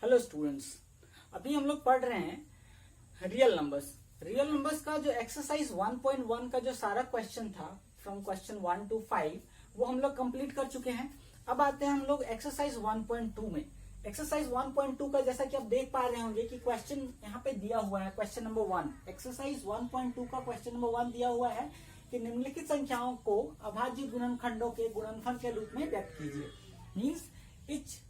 Hello students, अभी हम लोग पढ़ रहे हैं रियल नंबर्स। रियल नंबर्स का जो एक्सरसाइज 1.1 का जो सारा क्वेश्चन था फ्रॉम क्वेश्चन 1 to 5 वो हम लोग कंप्लीट कर चुके हैं। अब आते हैं हम लोग एक्सरसाइज 1.2 में। एक्सरसाइज 1.2 का जैसा कि आप देख पा रहे होंगे कि क्वेश्चन यहाँ पे दिया हुआ है, क्वेश्चन नंबर 1। एक्सरसाइज 1.2 का क्वेश्चन नंबर 1 दिया हुआ है कि निम्नलिखित संख्याओं को अभाज्य गुणनखंडों के गुणनफल के रूप में व्यक्त कीजिए। Means each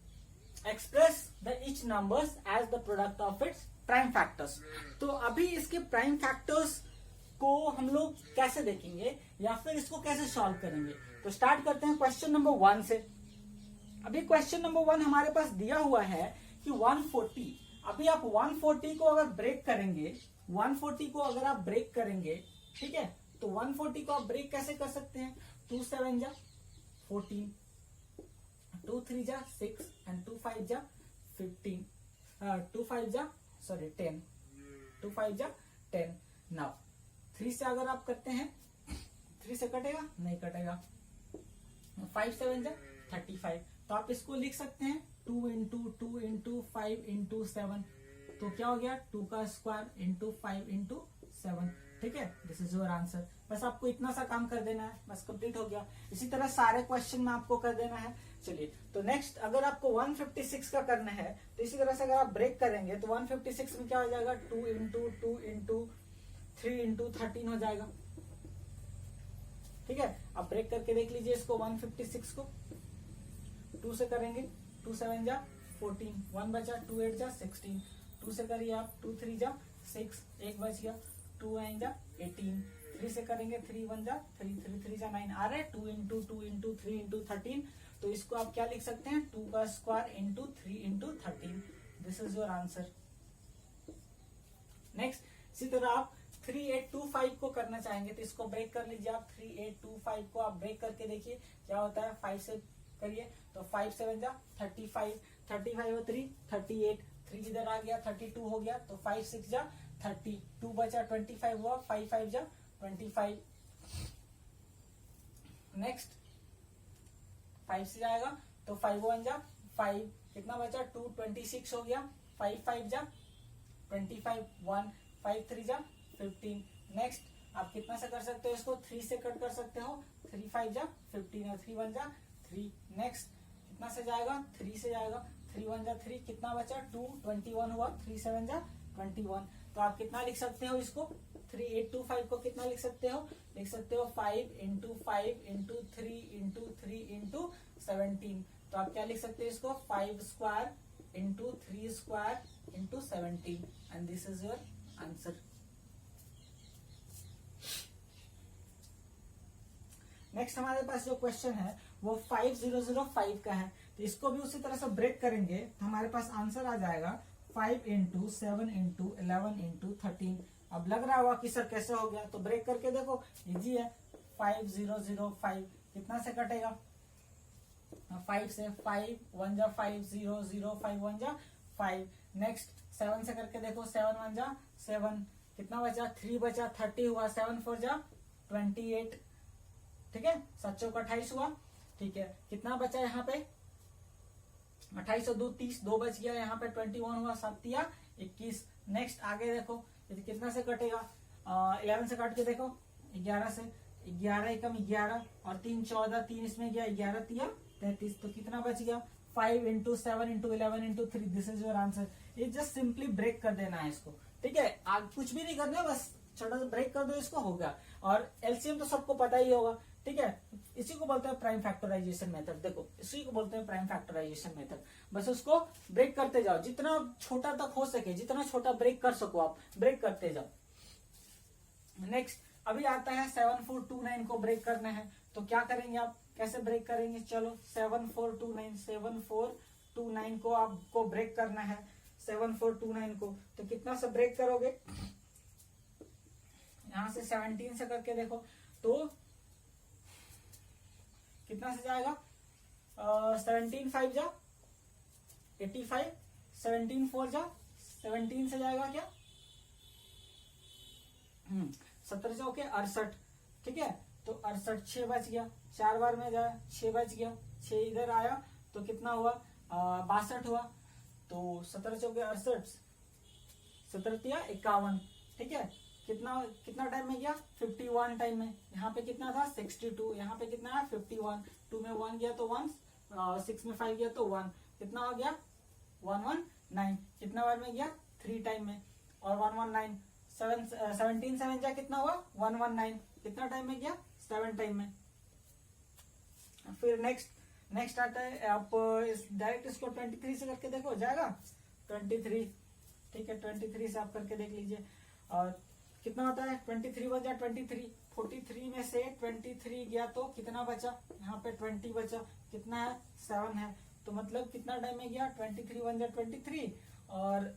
express the each numbers as the product of its prime factors. तो अभी इसके प्राइम फैक्टर्स को हम लोग कैसे देखेंगे या फिर इसको कैसे सॉल्व करेंगे। तो स्टार्ट करते हैं क्वेश्चन नंबर 1 से। अभी क्वेश्चन नंबर 1 हमारे पास दिया हुआ है कि 140। अभी आप 140 को अगर ब्रेक करेंगे, 140 को अगर आप ब्रेक करेंगे, ठीक है, तो 140 को आप ब्रेक कैसे कर सकते हैं। 2 7 जा 14, 2 3 जा 6 एंड 2 5 जा 15, 2 5 जा 10, 2 5 जा 10। नाउ 3 से अगर आप करते हैं, 3 से कटेगा नहीं कटेगा। 5 7 जा 35। तो आप इसको लिख सकते हैं 2 इंटू 2 इंटू 5 इंटू 7। तो क्या हो गया 2 का स्क्वायर इंटू 5 इंटू 7। ठीक है, दिस इज योर आंसर। बस आपको इतना सा काम कर देना है, बस कंप्लीट हो गया। इसी तरह सारे क्वेश्चन में आपको कर देना है। चलिए, तो नेक्स्ट अगर आपको 156 का करना है तो इसी तरह से अगर आप ब्रेक करेंगे तो 156 में क्या हो जाएगा 2 इंटू 2 इंटू 3 इंटू 13 हो जाएगा। ठीक है, आप ब्रेक करके देख लीजिए इसको 156 को। 2 से करेंगे 2 7 जा 14, 1 बचा, 2 8 जा 16। 2 से करिए आप 2 3 जा 6, 1 बच गया, 2 9 जा 18। 3 से करेंगे 3 1 जा 3, 3 3 जा 9 आ रहा है। 2 इंटू 2 इंटू 3 इंटू 13। तो इसको आप क्या लिख सकते हैं 2 का square into 3 into 13। This is your answer. Next इसी तरह आप 3825 को करना चाहेंगे तो इसको ब्रेक कर लीजिए आप। 3825 को आप ब्रेक करके देखिए क्या होता है। 5 से करिए तो 5 7 जा 35, 35 और 3 38, 3 इधर आ गया 32 हो गया। तो 5 6 जा 30, 2 बचा 25 हुआ, 5 5 जा 25। नेक्स्ट 5 से जाएगा तो 5 1 जा 5, कितना बचा 2 26 हो गया। 5 5 जा 25, 1 5 3 जा 15। नेक्स्ट आप कितना से कर सकते हो इसको 3 से कट कर सकते हो। 3 5 जा 15 और 3 1 जा 3। नेक्स्ट कितना से जाएगा 3 से जाएगा। 3 1 जा 3, कितना बचा 2 21 हुआ। 3 7 जा 21। तो आप कितना लिख सकते हो इसको 3825 को कितना लिख सकते हो, लिख सकते हो 5 इंटू 5 इंटू 3 इंटू 3 इंटू 17। तो आप क्या लिख सकते हो इसको 5 square into 3 square into 17 and this is your answer. Next हमारे पास जो क्वेश्चन है वो 5005 का है। तो इसको भी उसी तरह से ब्रेक करेंगे तो हमारे पास आंसर आ जाएगा 5 इंटू 7 इंटू 11 इंटू 13। अब लग रहा होगा कि सर कैसे हो गया, तो ब्रेक करके देखो, इजी है। 5005 कितना से कटेगा 5 से, 5 1 जा 5 0 0 5 1 जा 5। नेक्स्ट 7 से करके देखो, 7 1 जा 7, कितना बचा 3 बचा 30 हुआ। 7 4 जा 28। ठीक है, 7 चौक 28 हुआ। ठीक है, कितना बचा यहाँ पे 28 और 2 30, 2 बच गया। यहाँ पे 21 हुआ, 7 या 21। नेक्स्ट आगे देखो कितना से कटेगा 11 से काट के देखो 11 से, 11 एकम 11 और 3 14, 3 इसमें गया 11 तिया 33। तो कितना बच गया 5 into 7 into 11 into 3। This is your answer. ये जस्ट सिंपली ब्रेक कर देना है इसको। ठीक है, आगे कुछ भी नहीं करना, बस छोटा सा ब्रेक कर दो इसको, हो गया। और एलसीएम तो सबको पता ही होगा। ठीक है, इसी को बोलते हैं प्राइम फैक्टराइजेशन मेथड। देखो इसी को बोलते हैं प्राइम फैक्टराइजेशन मेथड। बस उसको ब्रेक करते जाओ, जितना छोटा तक हो सके, जितना छोटा ब्रेक कर सको आप ब्रेक करते जाओ। नेक्स्ट अभी आता है 7429 को ब्रेक करना है। तो क्या करेंगे आप, कैसे ब्रेक करेंगे, चलो 7429 को आपको ब्रेक करना है। 7429 को तो कितना से ब्रेक करोगे, यहां से 17 से करके देखो तो कितना से जाएगा 17 5 जा 85, 17 4 जा 17 से जाएगा क्या 17 चौके 68। ठीक है, तो 68, 6 बच गया, 4 बार में जाए 6 बच गया, 6 इधर आया तो कितना हुआ 62 हुआ। तो 17×4 = 68, 17×51, ठीक है। कितना कितना टाइम में गया? 51 टाइम में। यहाँ पे कितना था? 62। यहाँ पे कितना है? 51। 2 में 1 गया तो 1, 6 में 5 गया तो 1, कितना हो गया? 119। कितना बार में गया? 3 टाइम में। और 119, 17 7 जा कितना हुआ? 119। कितना टाइम में गया? 7 टाइम में। फिर नेक्स्ट आता है, आप डायरेक्ट इसको 23 से करके देखो, हो जाएगा 23, ठीक है। 23 से आप करके देख लीजिए। और कितना होता है? 23 बचा 23, 43 में से 23 गया तो कितना बचा? यहाँ पे 20 बचा। कितना है? 7 है। तो मतलब कितना टाइम में गया? 23 बन जा 23, और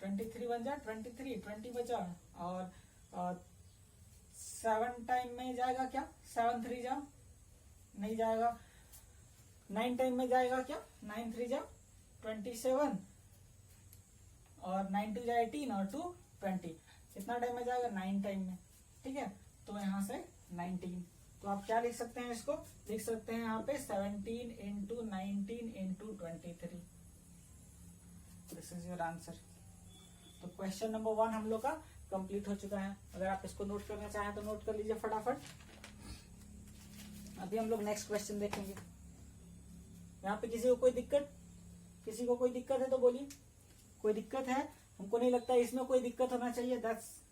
23 बन जा 23, 20 बचा, और 7 टाइम में जाएगा क्या? 7 3 जा नहीं जाएगा। 9 टाइम में जाएगा क्या? 9 3 जा 27, और 9 2 जा 18, और 2 20। कितना टाइम में जाएगा? 9 टाइम में, ठीक है। तो यहाँ से 19। तो आप क्या लिख सकते हैं? इसको लिख सकते हैं यहाँ पे 17 × 19 × 23। This is your answer. तो क्वेश्चन नंबर 1 हम लोग का कंप्लीट हो चुका है। अगर आप इसको नोट करना चाहें तो नोट कर लीजिए फटाफट। अभी हम लोग नेक्स्ट क्वेश्चन देखेंगे। यहाँ पे किसी को कोई दिक्कत? किसी को कोई दिक्कत है तो बोलिए। कोई दिक्कत है? हमको नहीं लगता इसमें कोई दिक्कत होना चाहिए। That's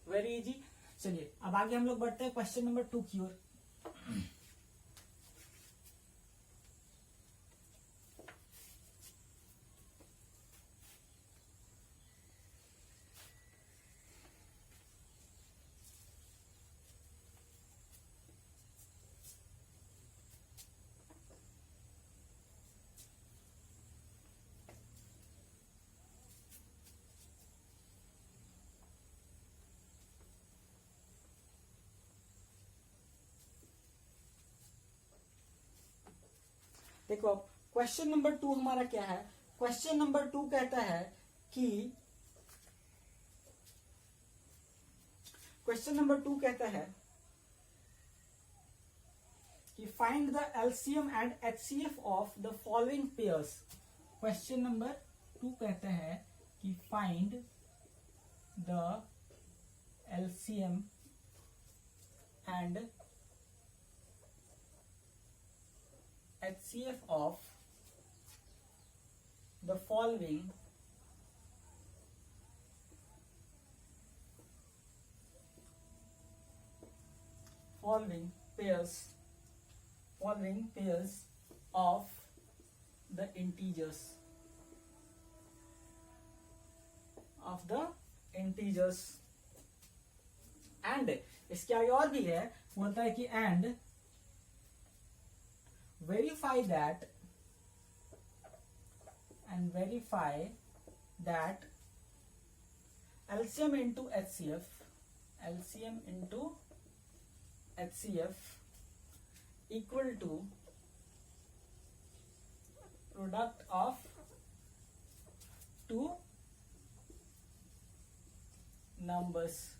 very easy. चलिए अब आगे हम लोग बढ़ते हैं क्वेश्चन नंबर 2 की ओर। देखो अब क्वेश्चन नंबर 2 हमारा क्या है? क्वेश्चन नंबर 2 कहता है कि find the LCM and HCF of the following pairs. Question number 2 कहता है कि find the LCM and HCF of the following pairs of the integers and इसके आगे और भी है, बोलता है कि and verify that LCM into HCF equal to product of two numbers।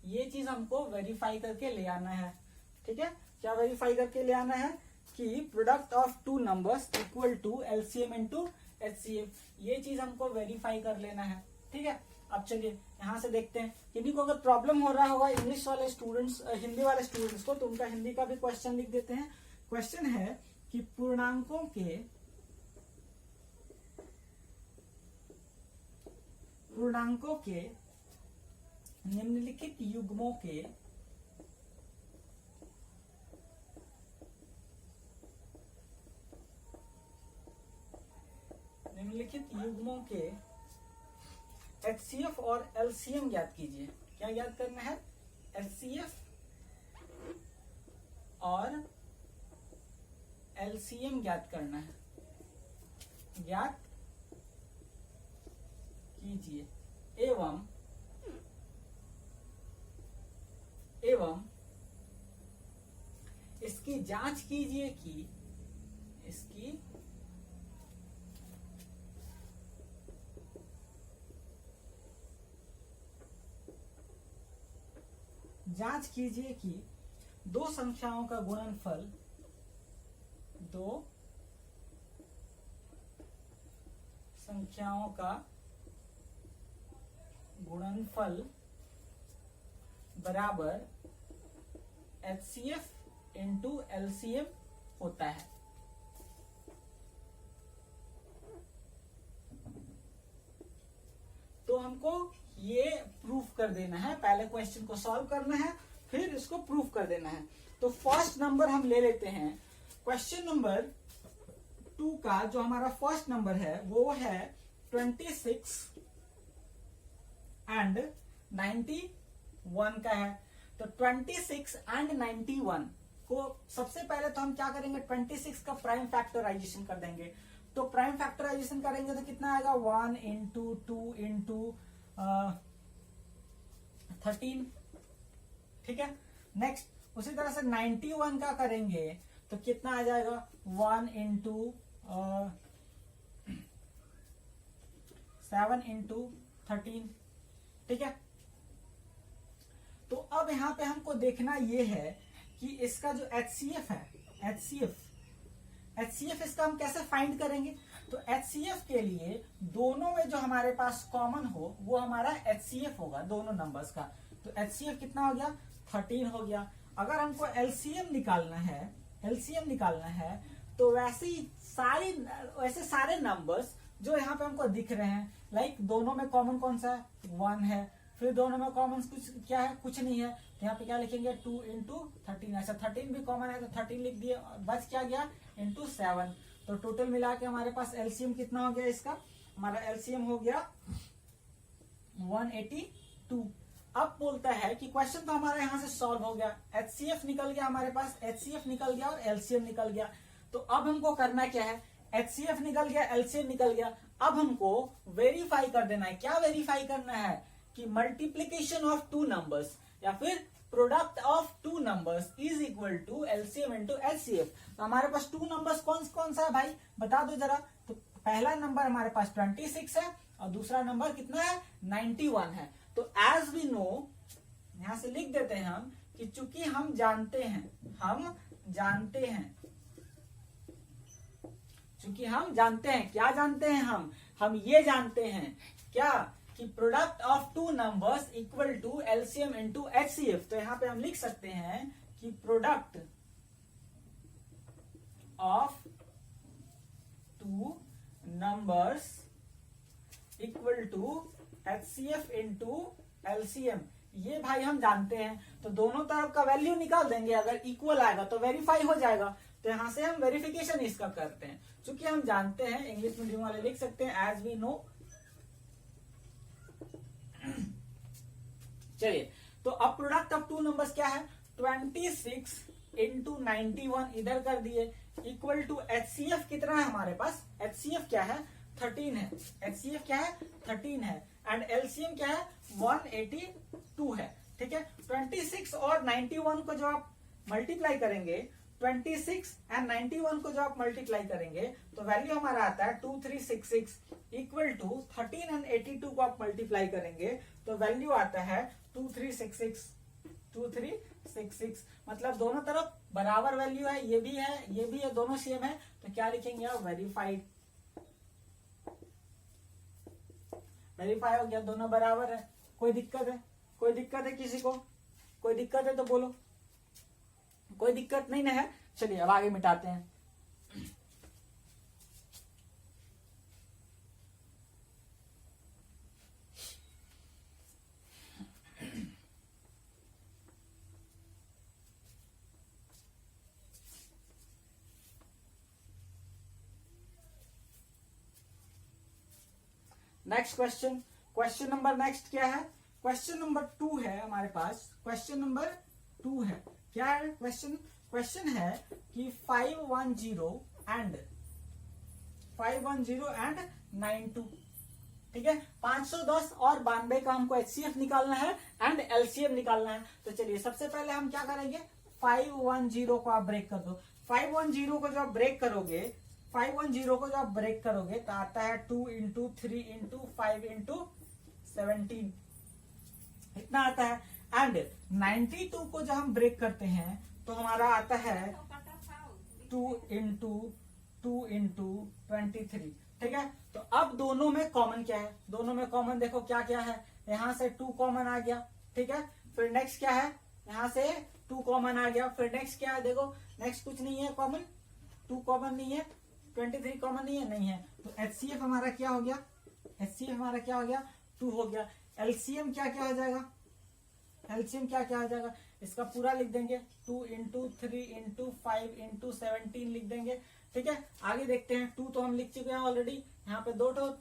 ये चीज हमको वेरीफाई करके ले आना है, ठीक है। क्या वेरीफाई करके ले आना है? कि product of two numbers equal to LCM into HCF. ये चीज हमको वेरीफाई कर लेना है, ठीक है। अब चलिए यहां से देखते हैं। किन्हीं को अगर प्रॉब्लम हो रहा होगा इंग्लिश वाले स्टूडेंट्स, हिंदी वाले स्टूडेंट्स को, तो उनका हिंदी का भी क्वेश्चन लिख देते हैं। क्वेश्चन है कि पूर्णांकों के निम्नलिखित युग्मों के HCF और LCM ज्ञात कीजिए। क्या ज्ञात करना है? HCF और LCM ज्ञात करना है। ज्ञात कीजिए एवं इसकी जांच कीजिए कि दो संख्याओं का गुणनफल दो संख्याओं का गुणनफल बराबर HCF इंटू LCM होता है। तो हमको ये प्रूफ कर देना है, पहले क्वेश्चन को सॉल्व करना है, फिर इसको प्रूफ कर देना है। तो फर्स्ट नंबर हम ले लेते हैं। क्वेश्चन नंबर 2 का जो हमारा फर्स्ट नंबर है वो है 26 एंड 91 का है। तो 26 एंड 91 को सबसे पहले तो हम क्या करेंगे, 26 का प्राइम फैक्टराइजेशन कर देंगे। तो प्राइम फैक्टराइजेशन करेंगे तो कितना आएगा, 1 इंटू 2 इंटू 13, ठीक है। नेक्स्ट उसी तरह से 91 का करेंगे तो कितना आ जाएगा, 1 इंटू 7 इंटू 13, ठीक है। तो अब यहां पे हमको देखना ये है कि इसका जो HCF है, HCF इसका हम कैसे फाइंड करेंगे। तो HCF के लिए दोनों में जो हमारे पास कॉमन हो वो हमारा HCF होगा, दोनों नंबर्स का। तो HCF कितना हो गया, 13 हो गया। अगर हमको LCM निकालना है तो वैसे सारे नंबर्स जो यहाँ पे हमको दिख रहे हैं, लाइक दोनों में कॉमन कौन सा है, 1 है। फिर दोनों में कॉमन कुछ क्या है, कुछ नहीं है। तो यहाँ पे क्या लिखेंगे, 2 इंटू 13। ऐसा 13 भी कॉमन है तो 13 लिख दिए, बच क्या गया, इंटू 7। तो टोटल मिला के हमारे पास LCM कितना हो गया इसका, हमारा LCM हो गया 182। अब बोलता है कि क्वेश्चन तो हमारा यहाँ से सॉल्व हो गया, HCF निकल गया हमारे पास, HCF निकल गया और LCM निकल गया। तो अब हमको करना क्या है, HCF निकल गया, LCM निकल गया। अब हमको वेरीफाई कर देना है। क्या वेरीफाई करना है कि मल्टीप्लीकेशन ऑफ टू नंबर्स या फिर product of two numbers is equal to LCM into HCF। तो हमारे पास टू नंबर्स कौन सा है भाई, बता दो जरा। तो पहला नंबर हमारे पास 26 है और दूसरा नंबर कितना है, 91 है। तो एज वी नो, यहां से लिख देते हैं हम कि चूंकि हम जानते हैं, चूंकि हम जानते हैं, क्या जानते हैं हम ये जानते हैं क्या, कि product of two numbers equal to LCM into HCF। तो यहां पे हम लिख सकते हैं कि product of two numbers equal to HCF into LCM। ये भाई हम जानते हैं, तो दोनों तरफ का वैल्यू निकाल देंगे। अगर इक्वल आएगा तो वेरीफाई हो जाएगा। तो यहां से हम वेरिफिकेशन इसका करते हैं। चूंकि हम जानते हैं, इंग्लिश मीडियम वाले लिख सकते हैं एज वी नो। चलिए, तो अब प्रोडक्ट ऑफ टू नंबर्स क्या है, 26 इंटू 91 इधर कर दिए, इक्वल टू HCF कितना है हमारे पास, HCF क्या है, 13 है। HCF क्या है, 13 है। एंड LCM क्या है, 182 है, ठीक है। 26 और 91 को जो आप मल्टीप्लाई करेंगे, 26 एंड 91 को जो आप मल्टीप्लाई करेंगे तो वैल्यू हमारा आता है 2366 इक्वल टू 13 एंड 82 को आप मल्टीप्लाई करेंगे तो वैल्यू आता है 2366। मतलब दोनों तरफ बराबर वैल्यू है, ये भी है, दोनों सेम है। तो क्या लिखेंगे आप, वेरीफाइड। वेरीफाई हो गया, दोनों बराबर है। कोई दिक्कत है किसी को, कोई दिक्कत है तो बोलो। कोई दिक्कत नहीं ना है। चलिए अब आगे मिटाते हैं। नेक्स्ट क्वेश्चन नंबर नेक्स्ट क्या है, क्वेश्चन नंबर 2 है हमारे पास। क्वेश्चन नंबर 2 है, क्या है क्वेश्चन है कि 510 एंड 92, ठीक है। 510 और 92 का हमको HCF निकालना है एंड LCM निकालना है। तो चलिए सबसे पहले हम क्या करेंगे, 510 को आप ब्रेक कर दो। 510 को जब आप ब्रेक करोगे, 510 को जब आप ब्रेक करोगे तो आता है 2 इंटू 3 इंटू 5 इंटू 17, इतना आता है। एंड 92 को जब हम ब्रेक करते हैं तो हमारा आता है 2 इंटू 23। ठीक है, तो अब दोनों में कॉमन क्या है? दोनों में कॉमन देखो क्या क्या है, यहां से 2 कॉमन आ गया। ठीक है, फिर नेक्स्ट क्या है, यहां से 2 कॉमन आ गया। फिर नेक्स्ट क्या है, देखो नेक्स्ट कुछ नहीं है कॉमन, 2 कॉमन नहीं है, 23 कॉमन नहीं है, नहीं है। तो HCF हमारा क्या हो गया, HCF हमारा क्या हो गया, 2 हो गया। LCM क्या क्या हो जाएगा, LCM क्या क्या हो जाएगा, इसका पूरा लिख देंगे, 2 इंटू 3 इंटू 5 इंटू 17 लिख देंगे। ठीक है, आगे देखते हैं। 2 तो हम लिख चुके हैं ऑलरेडी, यहाँ पे 2 तो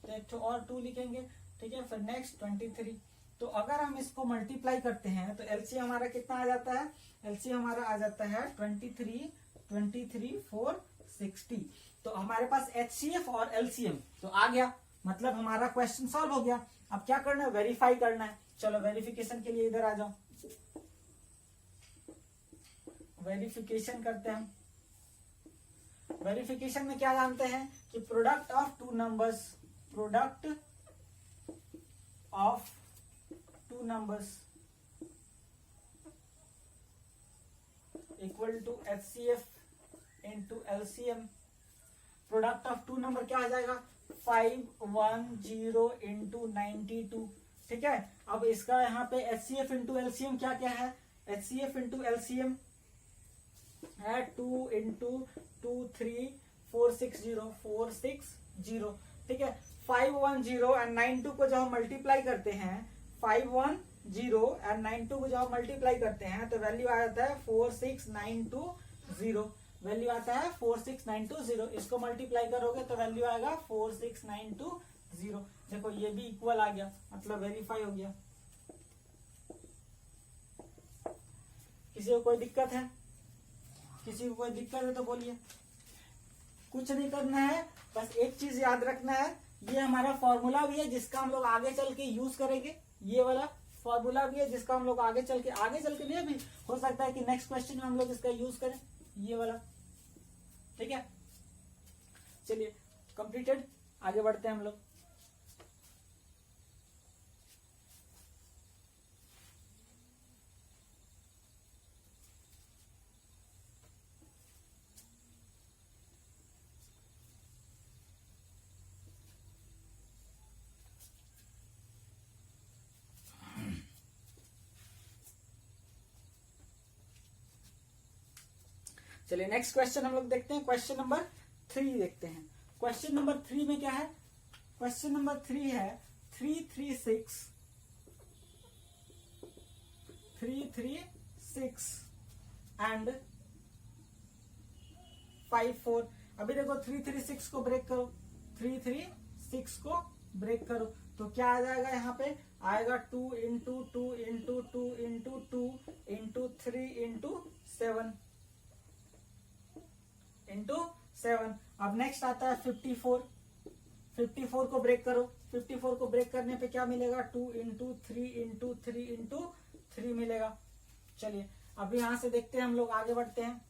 एक ठो और 2 लिखेंगे। ठीक है, फिर नेक्स्ट 23। तो अगर हम इसको मल्टीप्लाई करते हैं तो LCM हमारा कितना आ जाता है, LCM हमारा आ जाता है 23 4 60। तो हमारे पास HCF और LCM तो आ गया, मतलब हमारा क्वेश्चन सॉल्व हो गया। अब क्या करना है, वेरीफाई करना है। चलो वेरिफिकेशन के लिए इधर आ जाओ, वेरिफिकेशन करते हैं हम। वेरिफिकेशन में क्या जानते हैं कि product of 2 numbers, product of 2 numbers equal to HCF into LCM। Product of 2 number क्या आ जाएगा, 510 इंटू 92। ठीक है, अब इसका यहाँ पे HCF इंटू LCM क्या क्या है, HCF इंटू LCM है 2 इंटू 2 3 460। ठीक है, 510 एंड 92 को जब हम मल्टीप्लाई करते हैं, 510 एंड 92 को जब हम मल्टीप्लाई करते हैं तो वैल्यू आ जाता है 46920। वैल्यू आता है 46920। इसको मल्टीप्लाई करोगे तो वैल्यू आएगा 46920। देखो ये भी इक्वल आ गया, मतलब वेरीफाई हो गया। किसी को कोई दिक्कत है, किसी को कोई दिक्कत है तो बोलिए। कुछ नहीं करना है, बस एक चीज याद रखना है, ये हमारा फॉर्मूला भी है जिसका हम लोग आगे चल के यूज करेंगे। ये वाला फॉर्मूला भी है जिसका हम लोग आगे चल के नहीं, अभी हो सकता है कि नेक्स्ट क्वेश्चन में हम लोग इसका यूज करें, ये वाला। ठीक है, चलिए कंप्लीटेड, आगे बढ़ते हैं हम लोग। चलिए नेक्स्ट क्वेश्चन हम लोग देखते हैं, क्वेश्चन नंबर 3 देखते हैं। क्वेश्चन नंबर 3 में क्या है, क्वेश्चन नंबर 3 है 336 एंड 54। अभी देखो 336 को ब्रेक करो, 336 को ब्रेक करो तो क्या आ जाएगा, यहाँ पे आएगा 2 into 2 into 2 into 2 into 3 into 7 into 7। अब नेक्स्ट आता है 54। 54 को ब्रेक करो, 54 को ब्रेक करने पे क्या मिलेगा, 2 इंटू 3 इंटू 3 इंटू 3 मिलेगा। चलिए अभी यहां से देखते हैं, हम लोग आगे बढ़ते हैं।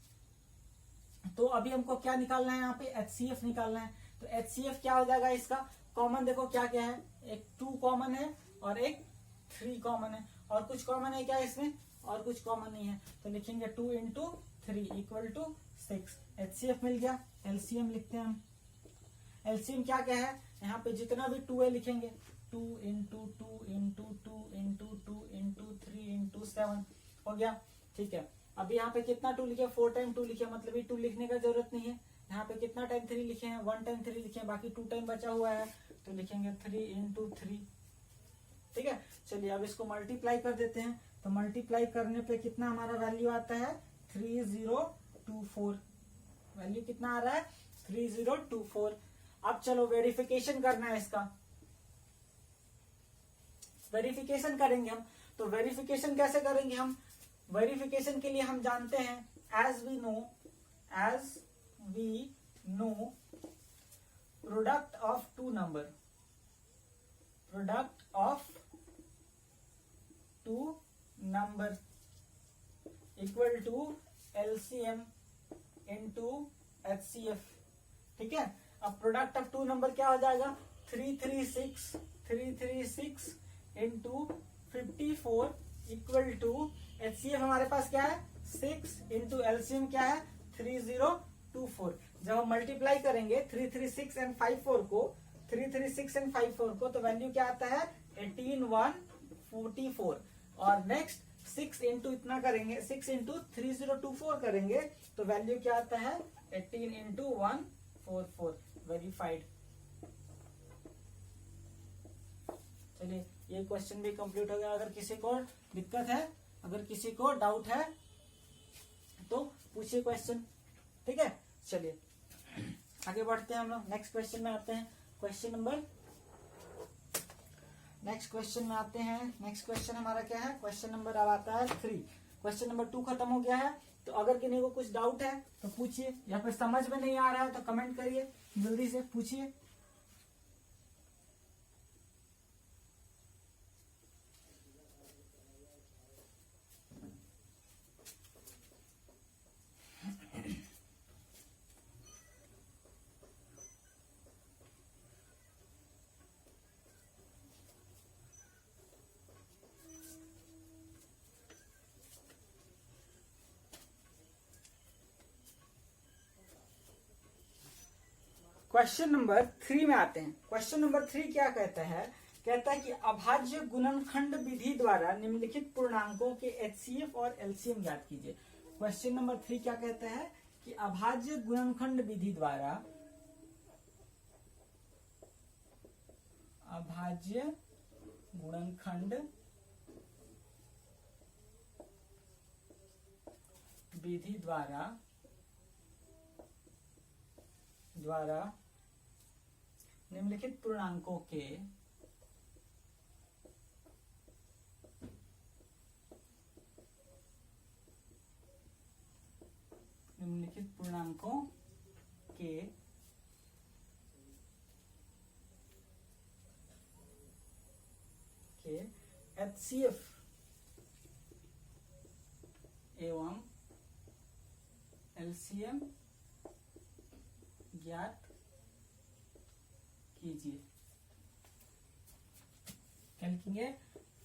तो अभी हमको क्या निकालना है, यहाँ पे HCF निकालना है। तो HCF क्या हो जाएगा, इसका कॉमन देखो क्या क्या है, एक 2 कॉमन है और एक 3 कॉमन है, और कुछ कॉमन है क्या इसमें, और कुछ कॉमन नहीं है। तो लिखेंगे 2 इंटू 3 इक्वल टू 6। HCF मिल गया। LCM लिखते हैं हम। LCM क्या क्या है, यहाँ पे जितना भी 2 है लिखेंगे, 2 into 2 into 2 into 2 into 3 into 7 हो गया। ठीक है, अभी यहाँ पे कितना 2 लिखे, 4 टाइम 2 लिखे, मतलब ये 2 लिखने का जरूरत नहीं है। यहाँ पे कितना टाइम 3 लिखे हैं, 1 टाइम 3 लिखे हैं, बाकी 2 टाइम बचा हुआ है तो लिखेंगे 3 इंटू 3। ठीक है, चलिए अब इसको मल्टीप्लाई कर देते हैं। तो मल्टीप्लाई करने पे कितना हमारा वैल्यू आता है, 3024। वैल्यू कितना आ रहा है, 3024। अब चलो वेरिफिकेशन करना है इसका, वेरिफिकेशन करेंगे हम। तो वेरिफिकेशन कैसे करेंगे हम, वेरिफिकेशन के लिए हम जानते हैं, as we know product of 2 number, product of 2 number equal to LCM into HCF। ठीक है, अब प्रोडक्ट ऑफ 2 नंबर क्या हो जाएगा, 336 इंटू 54 इक्वल टू HCF हमारे पास क्या है 6 इंटू LCM क्या है 3024। जब हम मल्टीप्लाई करेंगे 336 एंड 54 को, 336 एंड 54 को, तो वैल्यू क्या आता है 18144। और नेक्स्ट 6 इंटू इतना करेंगे, 6 इंटू 3024 करेंगे तो वैल्यू क्या आता है 18 इंटू 144। वेरीफाइड। चलिए ये क्वेश्चन भी कंप्लीट हो गया। अगर किसी को दिक्कत है, अगर किसी को डाउट है तो पूछिए क्वेश्चन, ठीक है। चलिए आगे बढ़ते हैं हम लोग, नेक्स्ट क्वेश्चन में आते हैं। नेक्स्ट क्वेश्चन में आते हैं। नेक्स्ट क्वेश्चन हमारा क्या है, क्वेश्चन नंबर अब आता है 3। क्वेश्चन नंबर 2 खत्म हो गया है। तो अगर किसी को कुछ डाउट है तो पूछिए, या फिर समझ में नहीं आ रहा है तो कमेंट करिए, जल्दी से पूछिए। क्वेश्चन नंबर 3 में आते हैं। क्वेश्चन नंबर 3 क्या कहता है, कहता है कि अभाज्य गुणनखंड विधि द्वारा निम्नलिखित पूर्णांकों के एचसीएफ और एलसीएम ज्ञात कीजिए। क्वेश्चन नंबर 3 क्या कहता है कि अभाज्य गुणनखंड विधि द्वारा, अभाज्य गुणनखंड विधि द्वारा निम्नलिखित पूर्णांकों के एचसीएफ एवं एलसीएम ज्ञात कीजिए। क्या लिखेंगे,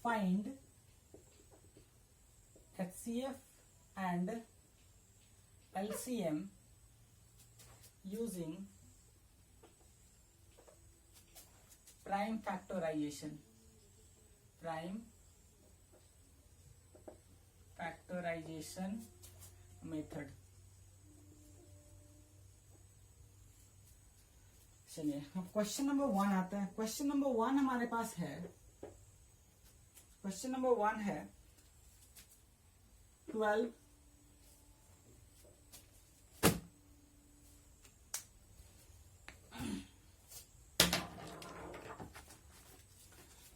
find HCF and LCM using prime factorisation method. चलिए अब क्वेश्चन नंबर 1 आता है। क्वेश्चन नंबर 1 हमारे पास है, क्वेश्चन नंबर 1 है 12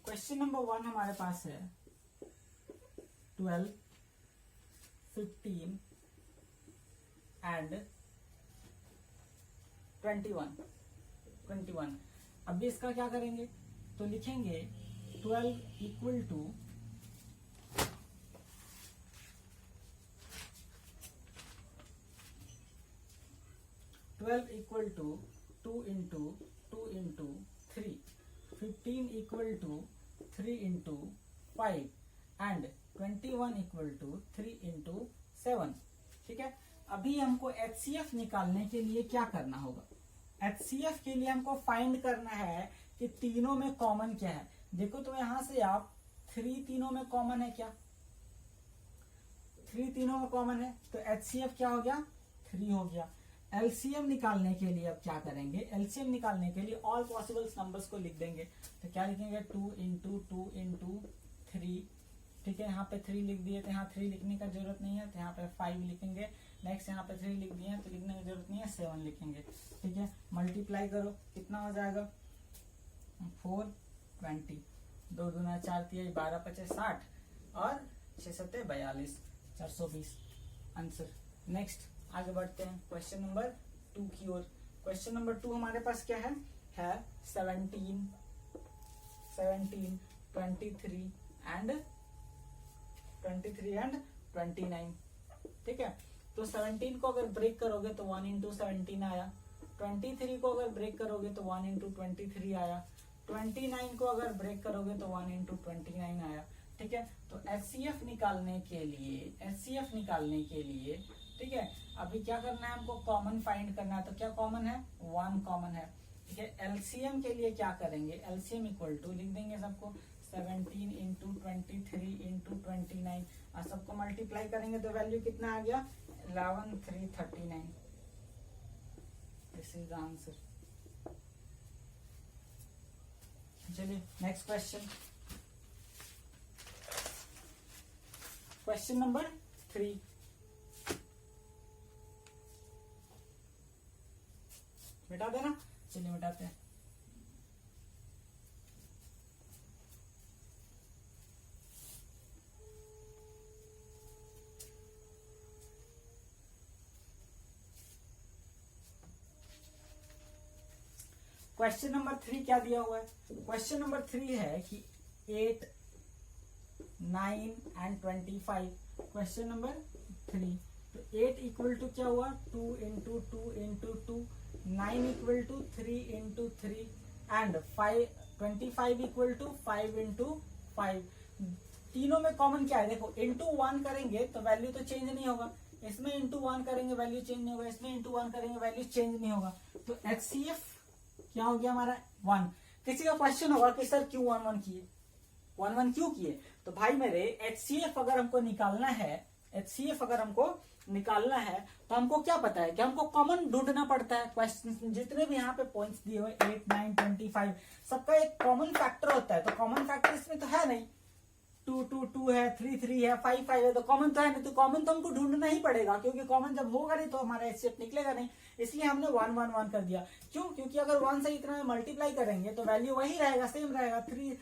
क्वेश्चन नंबर 1 हमारे पास है 12, 15 एंड 21। अभी इसका क्या करेंगे, तो लिखेंगे 12 equal to 2 into 2 into 3, 15 equal to 3 into 5 and 21 equal to 3 into 7। ठीक है। अभी हमको एचसीएफ निकालने के लिए क्या करना होगा, एचसीएफ के लिए हमको फाइंड करना है कि तीनों में कॉमन क्या है। देखो तो यहां से आप 3 तीनों में कॉमन है क्या, 3 तीनों में कॉमन है, तो एचसीएफ क्या हो गया 3 हो गया। एलसीएम निकालने के लिए अब क्या करेंगे, एलसीएम निकालने के लिए ऑल पॉसिबल नंबर्स को लिख देंगे। तो क्या लिखेंगे 2 इंटू 2 इंटू 3। ठीक है, यहाँ पे 3 लिख दिए तो यहाँ 3 लिखने का जरूरत नहीं है, तो यहाँ पे 5 लिखेंगे। नेक्स्ट यहाँ पे 3 लिख दिए तो लिखने की जरूरत नहीं है, 7 लिखेंगे। ठीक है, मल्टीप्लाई करो कितना हो जाएगा 4 20, 2 दूना 4 3 12 25 60 और 6 7 42 420 आंसर। नेक्स्ट आगे बढ़ते हैं क्वेश्चन नंबर 2 की ओर। क्वेश्चन नंबर 2 हमारे पास क्या है 17, 23 एंड 29। ठीक है, तो 17 को अगर ब्रेक करोगे तो 1 इंटू 17 आया, 23 को अगर ब्रेक करोगे तो 1 इंटू 23 आया, 29 को अगर ब्रेक करोगे तो 1 इंटू 29 आया। ठीक है, तो एचसीएफ निकालने के लिए ठीक है, अभी क्या करना है हमको, कॉमन फाइंड करना है। तो क्या कॉमन है, 1 कॉमन है। ठीक है, एलसीएम के लिए क्या करेंगे, एलसीएम इक्वल टू लिख देंगे सबको 17 इंटू 23 इंटू 29 और सबको मल्टीप्लाई करेंगे तो वैल्यू कितना आ गया, 11339। This is the answer. चलिए नेक्स्ट क्वेश्चन, क्वेश्चन नंबर 3। मिटा देना, चलिए मिटाते हैं। क्वेश्चन नंबर 3 क्या दिया हुआ है, क्वेश्चन नंबर 3 है कि 8, 9 एंड 25। क्वेश्चन नंबर 3, तो 8 इक्वल टू क्या हुआ, 2 into 2 into 2, 9 equal to 3 into 3 and 25 equal to 5 into 5। तीनों में कॉमन क्या है, देखो इंटू 1 करेंगे तो वैल्यू तो चेंज नहीं होगा, इसमें इंटू 1 करेंगे वैल्यू चेंज नहीं होगा, इसमें इंटू 1 करेंगे वैल्यू चेंज नहीं होगा। तो HCF क्या हो गया हमारा 1। किसी का क्वेश्चन होगा कि सर क्यों 1 किए, 1 क्यों किए, तो भाई मेरे HCF अगर हमको निकालना है, HCF अगर हमको निकालना है तो हमको क्या पता है कि हमको कॉमन ढूंढना पड़ता है। क्वेश्चन जितने भी यहाँ पे पॉइंट्स दिए हुए 8, 9, 25 सबका एक कॉमन फैक्टर होता है, तो कॉमन फैक्टर इसमें तो है नहीं, 2, 2, 2 है, 3, 3 है, 5, 5 है, तो कॉमन तो है नहीं, तो कॉमन तो हमको ढूंढना ही पड़ेगा, क्योंकि कॉमन जब होगा नहीं तो हमारा HCF निकलेगा नहीं, इसलिए हमने 1, 1, 1 कर दिया। क्यों, क्योंकि अगर 1 से इतना मल्टीप्लाई करेंगे तो वैल्यू वही रहेगा, सेम रहेगा। 3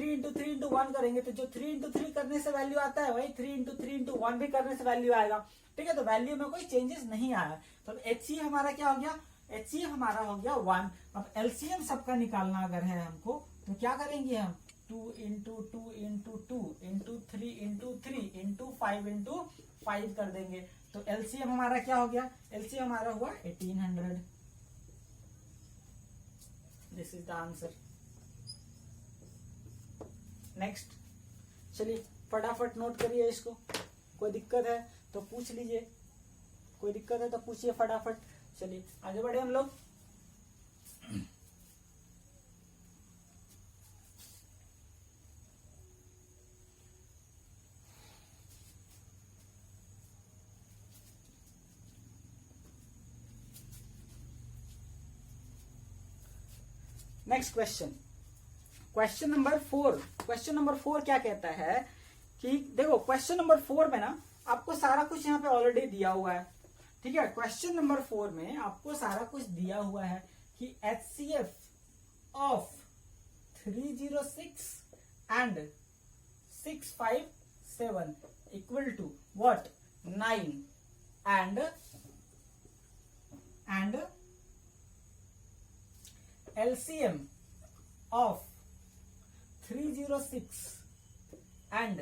इंटू 3 इंटू 1 करेंगे तो जो 3 इंटू 3 करने से वैल्यू आता है वही 3 इंटू 3 इंटू 1 भी करने से वैल्यू आएगा। ठीक है, तो वैल्यू में कोई चेंजेस नहीं आया, तो HCF हमारा क्या हो गया, HCF हमारा हो गया 1। अब LCM सबका निकालना अगर है हमको तो क्या करेंगे हम, 2 into 2 into 2 into 3 into 3 into 5 into 5 कर देंगे, तो LCM हमारा क्या हो गया, LCM हमारा हुआ 1800। This is the answer. Next, चलिए फटाफट नोट करिए इसको, कोई दिक्कत है तो पूछ लीजिए, कोई दिक्कत है तो पूछिए फटाफट। चलिए आगे बढ़े हम लोग। Next question, question number 4। Question number 4 क्या कहता है कि देखो क्वेश्चन नंबर 4 में ना आपको सारा कुछ यहाँ पे ऑलरेडी दिया हुआ है। ठीक है, क्वेश्चन नंबर 4 में आपको सारा कुछ दिया हुआ है कि HCF of 306 and 657 equal to what, 9 and LCM of 306 and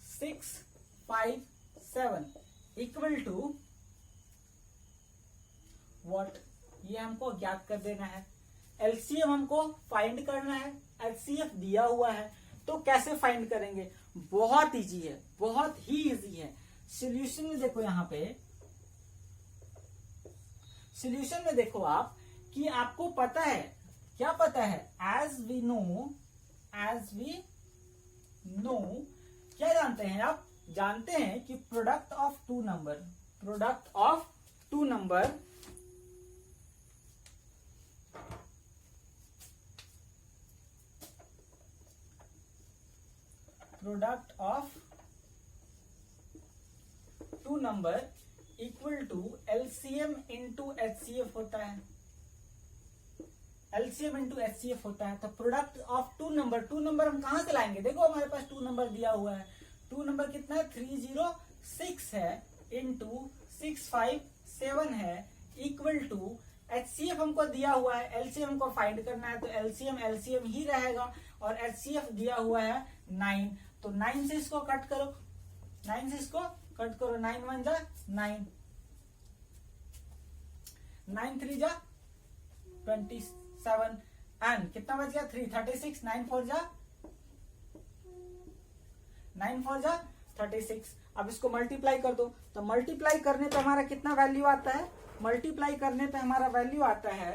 657 equal to what, ये हमको ज्ञात कर देना है। LCM हमको फाइंड करना है, HCF दिया हुआ है, तो कैसे फाइंड करेंगे, बहुत इजी है, बहुत ही इजी है। सॉल्यूशन में देखो, यहाँ पे सॉल्यूशन में देखो आप कि आपको पता है, क्या पता है, एज वी नो क्या जानते हैं आप, जानते हैं कि product of two number equal to LCM into HCF होता है, LCM इंटू HCF होता है। तो प्रोडक्ट ऑफ टू नंबर हम कहां से लाएंगे, देखो हमारे पास 2 नंबर दिया हुआ है, 2 नंबर कितना है, 306 है इंटू 657 है इक्वल टू HCF हमको दिया हुआ है, LCM हमको फाइंड करना है, तो LCM ही रहेगा और HCF दिया हुआ है 9, तो 9 से इसको कट करो, 9 1 जा 9, 9 3 जा 27 एंड कितना बच गया 3, 36, 9 4 जा 36। अब इसको मल्टीप्लाई कर दो, तो मल्टीप्लाई करने पे हमारा कितना वैल्यू आता है, मल्टीप्लाई करने पे हमारा वैल्यू आता है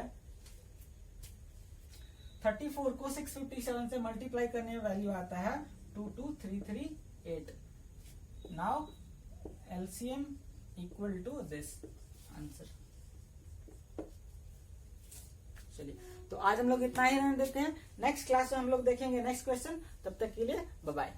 34 को 657 से मल्टीप्लाई करने में वैल्यू आता है 22338। Now LCM equal to this answer. चलिए, तो आज हम लोग इतना ही रहने देते हैं। नेक्स्ट क्लास में हम लोग देखेंगे नेक्स्ट क्वेश्चन। तब तक के लिए बाय बाय।